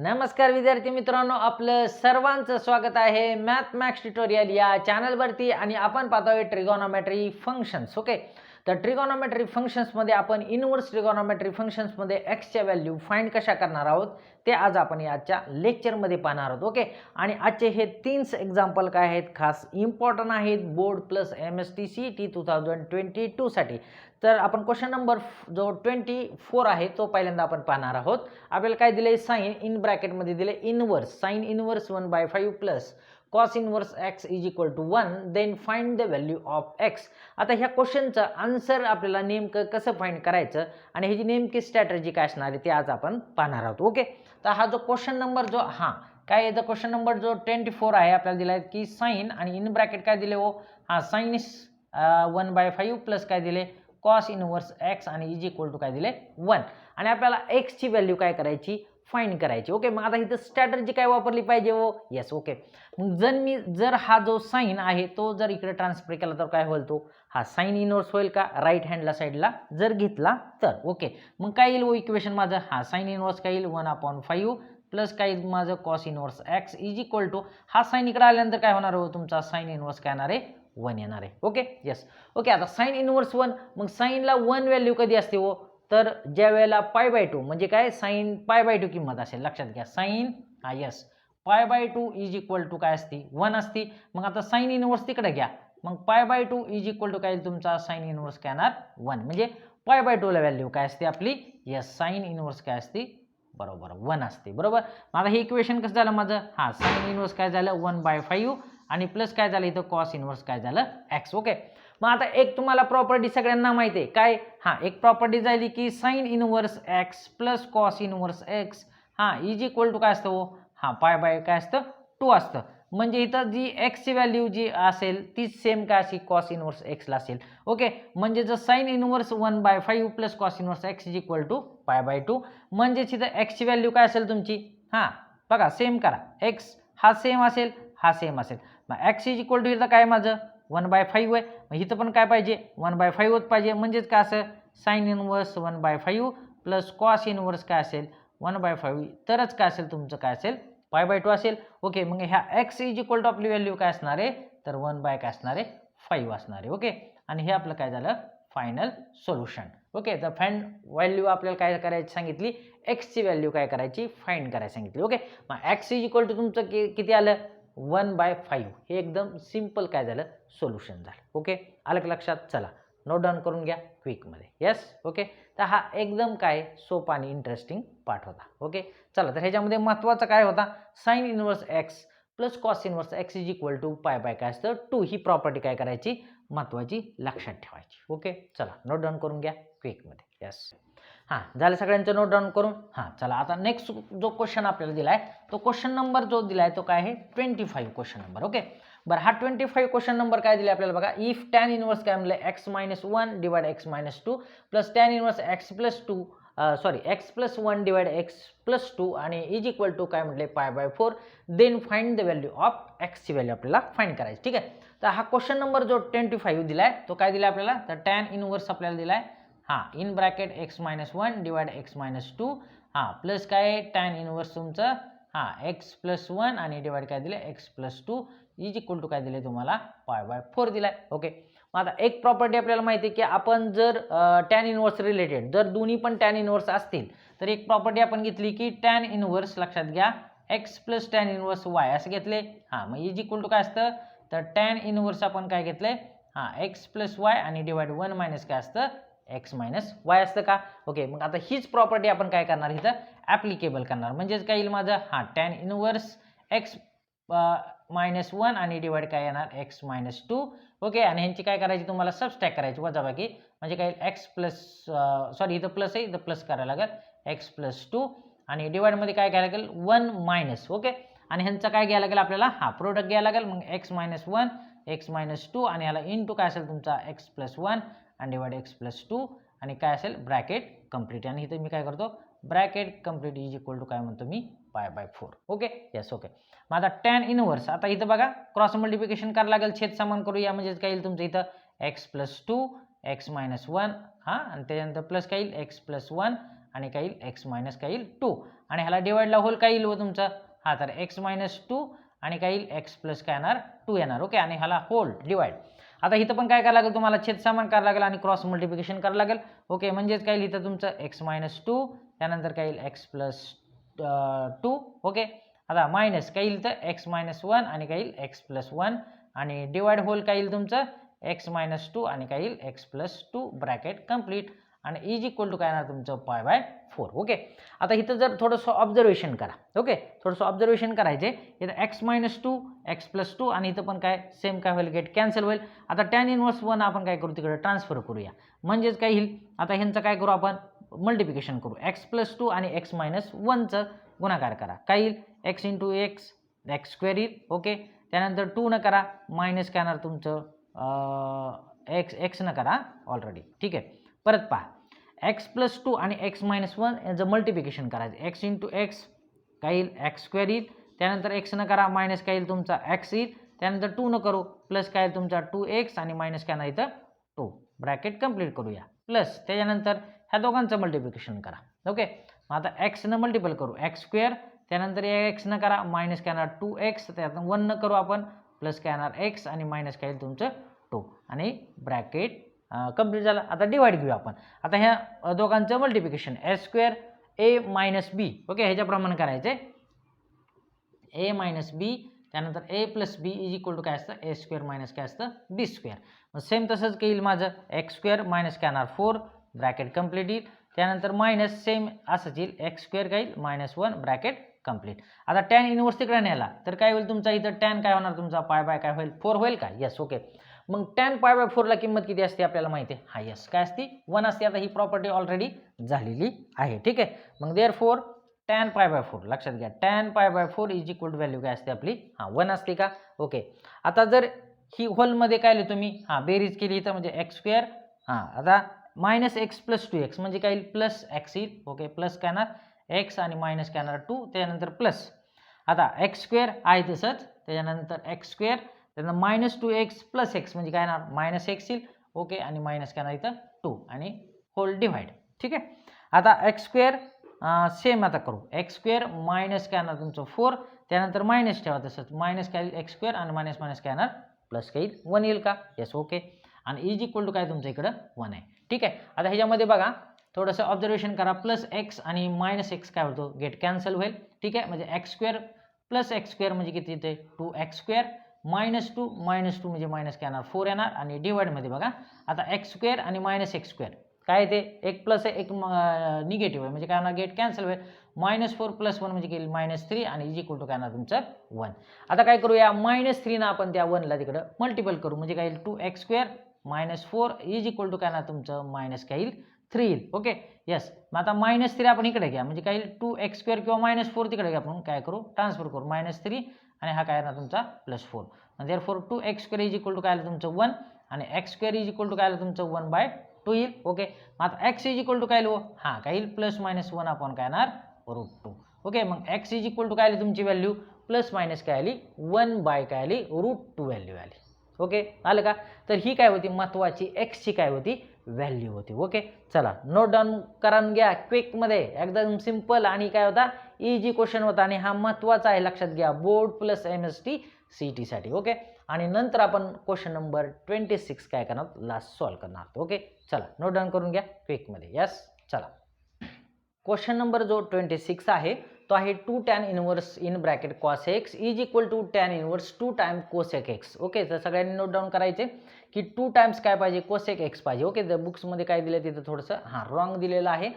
नमस्कार विद्यार्थी मित्रांनो, आपलं सर्वांचं स्वागत आहे मॅथमॅक्स ट्युटोरियल या चॅनलवरती आणि आपण पाहतोय ट्रिगोनोमेट्री फंक्शन्स. ओके, तर ट्रिगोनोमेट्री फंक्शन्समध्ये आपण इनव्हर्स ट्रिगोनोमेट्री फंक्शन्समध्ये एक्सच्या व्हॅल्यू फाइंड कशा करणार आहोत ते आज आपण याच्या लेक्चरमध्ये पाहणार आहोत. ओके, आणि आजचे हे 3 एक्झाम्पल काय आहेत, खास इम्पॉर्टंट आहेत बोर्ड प्लस MHTCET 2022 साठी. तर आपण क्वेश्चन नंबर जो 24 आहे तो पहिल्यांदा आपण पाहणार आहोत. आपल्याला काय दिले, साइन इन ब्रॅकेटमध्ये दिले inverse, sine inverse 1/5 plus cos inverse x is equal to 1, then find the value of x. आता ह्या क्वेश्चनचं आन्सर आपल्याला नेमकं कसं फाइंड करायचं आणि ह्याची नेमकी स्ट्रॅटेजी काय असणार आहे ते आज आपण पाहणार आहोत. ओके, तर हा जो क्वेश्चन नंबर जो काय आहे, क्वेश्चन नंबर जो 24 आहे आपल्याला दिला आहे की साइन आणि इन ब्रॅकेट काय दिले हो, साइन 1/5 प्लस काय दिले cos इनव्हर्स x आणि इज इक्वल टू काय दिले 1, आणि आपल्याला x ची व्हॅल्यू काय करायची, फाइंड करायची. ओके, मग आता इथं स्ट्रॅटेजी काय वापरली पाहिजे हो, येस. ओके, मग जर हा जो साइन आहे तो जर इकडे ट्रान्सफर केला तर काय होईल, तो साइन इनव्हर्स होईल का राईट हँडला साईडला जर घेतला तर. ओके, मग काय येईल इक्वेशन माझं, साइन इनव्हर्स काय येईल 1/5 प्लस काय येईल माझं cos inverse x is equal to sine इकडे आल्यानंतर काय होणार हो, तुमचा साइन इनव्हर्स काय येणार आहे 1 येणार आहे. Okay, yes. ओके, आता साइन इनव्हर्स 1, मग साइनला 1 व्हॅल्यू कधी असते हो, तर ज्या वेळेला π/2 म्हणजे काय साइन π/2 किंमत असेल, लक्षात घ्या sine yes π/2 is equal to काय असते 1 असते. मग आता साइन इनव्हर्स तिकडे घ्या, मग π/2 इज इक्वल टू काय तुमचा साइन इनव्हर्स काय येणार 1, म्हणजे π/2 ला व्हॅल्यू काय असते आपली, येस साइन इनव्हर्स काय असते बरोबर 1 असते. बरोबर, आता हे इक्वेशन कसं झालं माझं, साइन इनव्हर्स काय झालं 1/5 आणि प्लस काय झालं इथं cos इनव्हर्स काय झालं x. ओके, मग आता एक तुम्हाला प्रॉपर्टी सगळ्यांना माहिती आहे काय, एक प्रॉपर्टी झाली की sine inverse x plus cos inverse x is equal to काय असतं हो, π/2 काय असतं 2 असतं. म्हणजे इथं जी x ची व्हॅल्यू जी असेल तीच सेम काय अशी cos इनव्हर्स x ला असेल. ओके, म्हणजे जर sine inverse 1/5 plus cos inverse x is equal to π/2, म्हणजे इथं x ची व्हॅल्यू काय असेल तुमची, बघा सेम करा, x सेम असेल, सेम असेल. मग x इज इक्वल टू इथं काय माझं 1/5 आहे, मग इथं पण काय पाहिजे 1/5 होत पाहिजे. म्हणजेच काय असं sine inverse 1/5 plus cos inverse काय असेल 1/5, तरच काय असेल तुमचं काय असेल π/2 असेल. ओके, मग ह्या x इज इक्वल टू आपली व्हॅल्यू काय असणार आहे, तर 1/5 असणार आहे. ओके, आणि हे आपलं काय झालं फायनल सोल्युशन. ओके, तर फाइंड व्हॅल्यू आपल्याला काय करायची सांगितली, x ची व्हॅल्यू काय करायची फाइंड करायची सांगितली. ओके, मग x इज इक्वल टू तुमचं किती आलं 1/5, हे एकदम सिंपल काय झालं सोल्युशन झालं. ओके, आलं का लक्षात, चला नोट डाऊन करून घ्या क्विकमध्ये. येस. ओके, तर हा एकदम काय सोपा आणि इंटरेस्टिंग पार्ट होता. ओके, चला तर ह्याच्यामध्ये महत्त्वाचा काय होता, sine inverse x plus cos inverse x is equal to π/2 काय असतं 2, ही प्रॉपर्टी काय करायची महत्त्वाची लक्षात ठेवायची. ओके, चला नोट डाऊन करून घ्या क्विकमध्ये. येस, झालं सगळ्यांचं नोट डाऊन करून. चला आता नेक्स्ट जो क्वेश्चन आपल्याला दिलाय तो क्वेश्चन नंबर जो दिलाय तो काय आहे 25 क्वेश्चन नंबर. ओके, बरं, 25 क्वेश्चन नंबर काय दिले आपल्याला बघा, इफ tan इनव्हर्स काय म्हणलं x-1 divide x-2 plus tan inverse x+1 divide x+2 आणि इज इक्वल टू काय म्हटले π/4, then find the value of x ची व्हॅल्यू आपल्याला फाइंड करायची. ठीक आहे, तर हा क्वेश्चन नंबर जो 25 दिलाय तो काय दिला आपल्याला, तर tan इनव्हर्स आपल्याला दिलाय in bracket x-1 divide x-2 plus काय tan इनव्हर्स तुमचं x+1 आणि डिवाइड काय दिले x+2 इज इक्वल टू काय दिले तुम्हाला π/4 दिलाय. ओके, मग आता एक प्रॉपर्टी आपल्याला माहिती आहे की आपण जर tan इनव्हर्स रिलेटेड जर दोन्ही पण tan इनव्हर्स असतील तर एक प्रॉपर्टी आपण घेतली की tan इनव्हर्स, लक्षात घ्या, x plus tan inverse y असं घेतले. मग इज इक्वल टू काय असतं, तर tan इनव्हर्स आपण काय घेतलंय x+y आणि डिवाइड 1 मायनस काय असतं x-y असतं का. ओके, मग आता हीच प्रॉपर्टी आपण काय करणार इथं ॲप्लिकेबल करणार. म्हणजेच काय येईल माझं tan इनव्हर्स x-1 आणि डिवाइड काय येणार x-2. ओके, आणि ह्यांची काय करायची तुम्हाला सबस्ट्रॅक्ट करायची, वजाबाकी, म्हणजे काय इथं प्लस आहे, इथं प्लस करायला लागेल x+2 आणि डिवाइडमध्ये काय घ्यायला लागेल 1 मायनस. ओके, आणि ह्यांचं काय घ्यायला लागेल आपल्याला प्रोडक्ट घ्यायला लागेल, मग x-1 x-2 आणि ह्याला इंटू काय असेल तुमचा x+1 आणि डिवाइड x+2 आणि काय असेल ब्रॅकेट कंप्लीट, आणि इथं मी काय करतो bracket complete is equal to काय म्हणतो मी π/4. Okay, yes. ओके, मग आता tan इनव्हर्स, आता इथं बघा क्रॉस मल्टिप्लिकेशन करायला लागेल, छेद समान करूया, म्हणजे काय येईल तुमचं इथं x+2 x-1 आणि त्याच्यानंतर प्लस काय येईल x+1 आणि काय येईल x मायनस काय येईल 2 आणि ह्याला डिवाइडला होल काय येईल हो तुमचा हा तर x मायनस 2 आणि काय येईल x प्लस काय येणार 2 येणार ओके आणि ह्याला होल डिवाइड. आता इथं पण काय करायला लागेल तुम्हाला छेद समान करायला लागेल आणि क्रॉस मल्टिप्लिकेशन करायला लागेल ओके म्हणजेच काय येईल इथं तुमचं x मायनस 2 त्यानंतर काय येईल x प्लस 2 ओके. आता मायनस काय येईल तर x मायनस 1 आणि काय येईल x प्लस 1 आणि डिवाइड होल काय येईल तुमचं x मायनस 2 आणि काय येईल x प्लस 2 ब्रॅकेट कंप्लीट आणि इज इक्वल टू काय येणार तुमचं पाय बाय 4 ओके. आता इथं जर थोडंसं ऑब्झर्वेशन करा ओके थोडंसं ऑब्झर्वेशन करायचे इथं x मायनस 2 x प्लस 2 आणि इथं पण काय सेम काय होईल गेट कॅन्सल होईल. आता टॅन इनवर्स 1 आपण काय करू तिकडे ट्रान्सफर करूया म्हणजेच काय येईल आता ह्यांचं काय करू आपण मल्टिप्लिकेशन करू x प्लस 2 आणि x मायनस 1चं गुणाकार करा काय येईल x into x x square येईल ओके. त्यानंतर 2 न करा मायनस काय येणार तुमचं x न करा ऑलरेडी ठीक आहे. परत पहा x प्लस 2 आणि x मायनस 1 याचं मल्टिप्लिकेशन करायचं x इंटू x काय येईल x स्क्वेअर येईल त्यानंतर x न करा मायनस काय येईल तुमचा x येईल त्यानंतर 2 न करू प्लस काय येईल तुमचा 2x आणि मायनस काय नाही इथं 2 ब्रॅकेट कंप्लीट करूया प्लस त्याच्यानंतर ह्या दोघांचं मल्टिप्लिकेशन करा ओके. मग आता x न मल्टिपल करू x स्क्वेअर त्यानंतर x न करा मायनस काय येणार 2x त्यातून 1 न करू आपण प्लस काय येणार x आणि मायनस काय येईल तुमचं 2 आणि ब्रॅकेट कंप्लीट झाला. आता डिवाइड घेऊया आपण आता ह्या दोघांचं multiplication a square a minus b okay ह्याच्याप्रमाणे करायचे a मायनस b त्यानंतर a plus b is equal to काय असतं a स्क्वेअर मायनस काय असतं b स्क्वेअर. मग सेम तसंच येईल माझं x स्क्वेअर मायनस काय येणार 4 ब्रॅकेट कंप्लीट येईल त्यानंतर मायनस सेम असंच येईल x स्क्वेअर काय येईल मायनस 1 ब्रॅकेट कंप्लीट. आता टॅन इनवर्स तिकडे नेला तर काय होईल तुमचा इथं टॅन काय होणार तुमचा पाय बाय काय होईल 4 होईल का यस ओके. मग टॅन पाय बाय 4 ला किंमत किती असते आपल्याला माहिती आहे हा यस काय असते 1 असते. आता ही प्रॉपर्टी ऑलरेडी झालेली आहे ठीक आहे. मग देअरफॉर टॅन पाय बाय 4 लक्षात घ्या tan pi by 4 is equal to value काय असते आपली हा 1 असते का ओके. आता जर ही होलमध्ये काय लिहितो मी हा बेरीज केली इथं म्हणजे x स्क्वेअर हा आता मायनस x प्लस 2x म्हणजे काय येईल प्लस x येईल ओके प्लस काय येणार x आणि मायनस काय येणार 2 त्यानंतर प्लस आता x स्क्वेअर आहे तसंच त्याच्यानंतर x स्क्वेअर त्यानंतर मायनस 2x प्लस x म्हणजे काय येणार मायनस x येईल ओके आणि मायनस काय येणार इथं 2 आणि होल डिवाइड ठीक आहे. आता x स्क्वेअर सेम आता करू x स्क्वेअर मायनस काय येणार तुमचं 4 त्यानंतर मायनस ठेवा तसंच मायनस काय येईल x स्क्वेअर आणि मायनस मायनस काय येणार प्लस काय येईल 1 येईल का येस ओके आणि इज इक्वल टू काय तुमचं इकडं 1 आहे ठीक आहे. आता ह्याच्यामध्ये बघा थोडंसं ऑब्झर्वेशन करा प्लस x आणि मायनस x काय होतो गेट कॅन्सल होईल ठीक आहे. म्हणजे x square plus x square म्हणजे किती येते 2x स्क्वेअर मायनस 2 म्हणजे मायनस काय येणार 4 येणार आणि डिवाइडमध्ये बघा आता x स्क्वेअर आणि मायनस x स्क्वेअर काय येते एक प्लस आहे एक निगेटिव्ह आहे म्हणजे काय होणार गेट कॅन्सल होईल -4 + 1 म्हणजे केली -3 आणि इज इक्वल टू काय येणार तुमचं 1. आता काय करूया -3 ना आपण त्या 1 ला तिकडं मल्टिपल करू म्हणजे काय येईल 2x square -4 is equal to काय येणार तुमचं मायनस काय येईल 3 येईल ओके यस. मग आता -3 आपण इकडे घ्या म्हणजे काय येईल 2x स्क्वेअर किंवा -4 तिकडे घ्या आपण काय करू ट्रान्सफर करू -3 आणि हा काय येणार तुमचा +4 म्हणजे therefore 2x square is equal to काय आलं तुमचं 1 आणि x square is equal to काय आलं तुमचं 1/2 येईल ओके. मग आता x इज इक्वल टू काय येईल हा काय येईल +-1 आपण काय येणार √2 ओके. मग x इज इक्वल टू काय आली तुमची व्हॅल्यू प्लस मायनस काय आली 1/, काय आली √2 व्हॅल्यू आली ओके आलं का. तर ही काय होती महत्वाची x ची काय होती व्हॅल्यू होती ओके. चला नोट डाऊन करून घ्या क्विकमध्ये एकदम सिंपल आणि काय होता इजी क्वेश्चन होता आणि हा महत्वाचा आहे लक्षात घ्या बोर्ड प्लस MHTCET साठी ओके. आणि नंतर आपण क्वेश्चन नंबर 26 काय करणार लास्ट सॉल्व करणार ओके. चला नोट डाऊन करून घ्या क्विकमध्ये यस. चला क्वेश्चन नंबर जो 26 आहे तो आहे 2 tan inverse in bracket cos x is equal to tan inverse 2 time cosec x okay. तर सगळ्यांनी नोट डाऊन करायचे की 2 टाइम्स काय पाहिजे cosec x पाहिजे ओके. तर बुक्समध्ये काय दिलं तिथं थोडंसं रॉंग दिलेलं आहे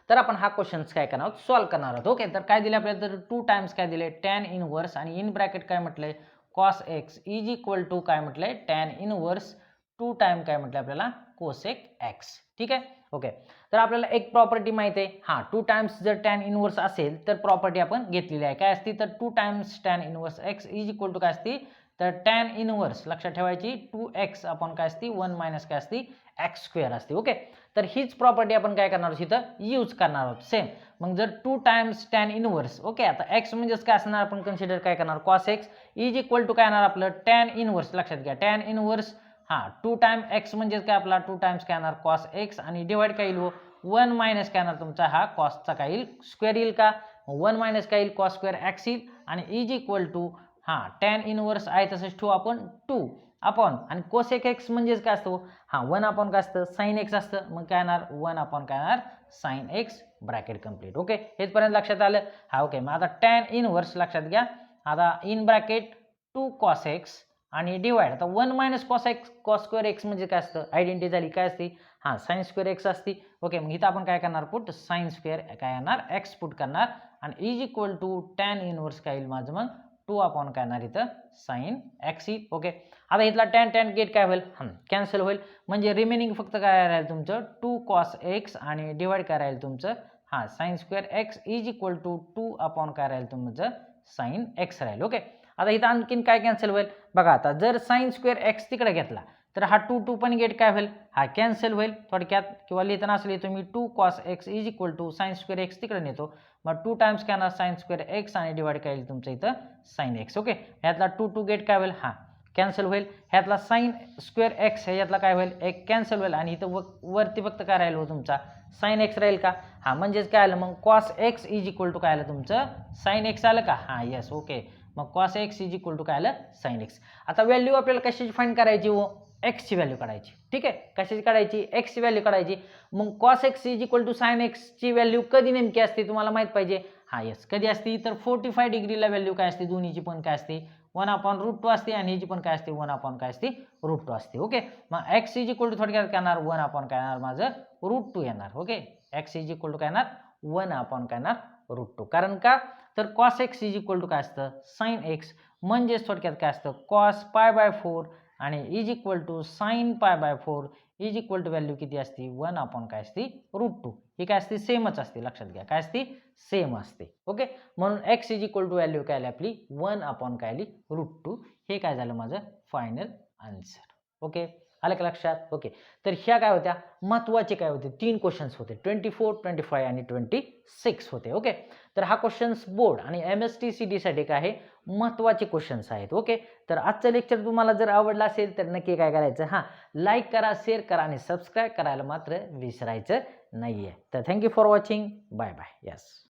तर आपण हा क्वेश्चन काय करणार आहोत सॉल्व करणार आहोत ओके. तर काय दिले आपल्याला तर 2 टाइम्स काय दिले tan इनवर्स आणि इन ब्रॅकेट काय म्हटलंय cos x is equal to काय म्हटलंय tan इनवर्स 2 टाइम काय म्हटलं आपल्याला cosec x ठीक आहे ओके. तर आपल्याला एक प्रॉपर्टी माहिती आहे 2 टाइम्स जर tan इनवर्स असेल तर प्रॉपर्टी आपण घेतलेली आहे काय असती तर 2 times tan inverse x is equal to काय असती तर tan इनवर्स लक्षात ठेवायची 2x आपण काय असती 1 मायनस काय असती x स्क्वेअर असते ओके. तर हीच प्रॉपर्टी आपण काय करणार आहोत इथं यूज करणार आहोत सेम. मग जर 2 टाइम्स tan इनवर्स ओके आता x म्हणजेच काय असणार आपण कन्सिडर काय करणार cos x is equal to काय येणार आपलं tan इनवर्स लक्षात घ्या tan इनवर्स 2 टाइम x म्हणजे काय आपला 2 टाइम्स काय येणार cos x आणि डिवाइड काय येईल 1 मायनस काय येणार तुमचा हा कॉसचा काय येईल स्क्वेअर येईल का 1 मायनस काय येईल कॉस स्क्वेअर एक्स येईल आणि इज इक्वल टू हा टॅन इनवर्स आहे तसंच ठेवू आपण 2 अपॉन आणि कोसेक एक्स म्हणजेच काय असतो हा 1 अपॉन काय असतं साइन एक्स असतं मग काय येणार 1 अपॉन काय येणार sine x bracket complete okay हेचपर्यंत लक्षात आलं हा ओके मग आता टॅन इनवर्स लक्षात घ्या आता इन ब्रॅकेट 2 कॉस एक्स आणि डिवाइड आता 1 minus cos x cos square x म्हणजे काय असतं आयडेंटिटी झाली काय असते हा साइन स्क्वेअर एक्स असते ओके मग इथं आपण काय करणार पुट साइन स्क्वेअर काय येणार एक्स पुट करणार आणि is equal to tan inverse काय येईल माझं मग 2 अपॉन काय येणार इथं साइन एक्स येईल ओके आता इथला टॅन टॅन गेट काय होईल कॅन्सल होईल म्हणजे रिमेनिंग फक्त काय राहील तुमचं 2 कॉस एक्स आणि डिवाइड काय राहील तुमचं हा sine square x is equal to 2 upon काय राहील तुमचं साइन एक्स राहील ओके आता इथं आणखीन काय कॅन्सल होईल बघा आता जर साइन स्क्वेअर एक्स तिकडे घेतला तर हा 2 पण गेट काय होईल हा कॅन्सल होईल थोडक्यात किंवा लिहिताना असले तुम्ही 2 cos x is equal to sine square x तिकडे नेतो मग 2 टाइम्स काय येणार साइन स्क्वेअर एक्स आणि डिवाइड काय येईल तुमचं इथं साइन एक्स ओके ह्यातला 2 गेट काय होईल हा कॅन्सल होईल ह्यातला साइन स्क्वेअर एक्स ह्यातला काय होईल एक कॅन्सल होईल आणि इथं वरती फक्त काय राहील हो तुमचा साइन एक्स राहील का हा म्हणजेच काय आलं मग cos x is equal to काय आलं तुमचं साइन एक्स आलं का हा येस ओके मग cos x is equal to काय आलं साइन एक्स आता व्हॅल्यू आपल्याला कशाची फाइंड करायची हो एक्सची व्हॅल्यू काढायची ठीक आहे कशाची काढायची एक्सची व्हॅल्यू काढायची मग cos x is equal to sine एक्सची व्हॅल्यू कधी नेमकी असते तुम्हाला माहित पाहिजे हा येस कधी असते तर 45 डिग्रीला व्हॅल्यू काय असते दोन्हीची पण काय असते 1 अपॉन रूट 2 असते आणि ह्याची पण काय असते 1 अपॉन काय असते रूट 2 असते ओके मग एक्स इज इक्वल टू थोडक्यात काय येणार 1 अपॉन काय येणार माझं रूट 2 येणार okay x is equal to काय येणार 1 अपॉन काय येणार रूट 2 कारण का तर cos x is equal to काय असतं साइन एक्स म्हणजेच थोडक्यात काय असतं कॉस पाय बाय 4 आणि is equal to sine pi by 4 is equal to value किती असते 1 अपॉन काय असते रूट 2 ही काय असते सेमच असते लक्षात घ्या काय असते सेम असते ओके म्हणून x is equal to value काय आली आपली 1 अपॉन काय आली रूट 2 हे काय झालं माझं फायनल आन्सर ओके आलं का लक्षात ओके तर ह्या काय होत्या महत्त्वाचे काय होते 3 क्वेश्चन्स होते 24 25 आणि 26 होते ओके तर हा क्वेश्चन्स बोर्ड आणि MHTCET साठी काय आहे महत्त्वाचे क्वेश्चन्स आहेत ओके तर आजचं लेक्चर तुम्हाला जर आवडलं असेल तर नक्की काय करायचं हां लाईक करा शेअर करा आणि सबस्क्राईब करायला मात्र विसरायचं नाहीये तर thank you for watching bye bye yes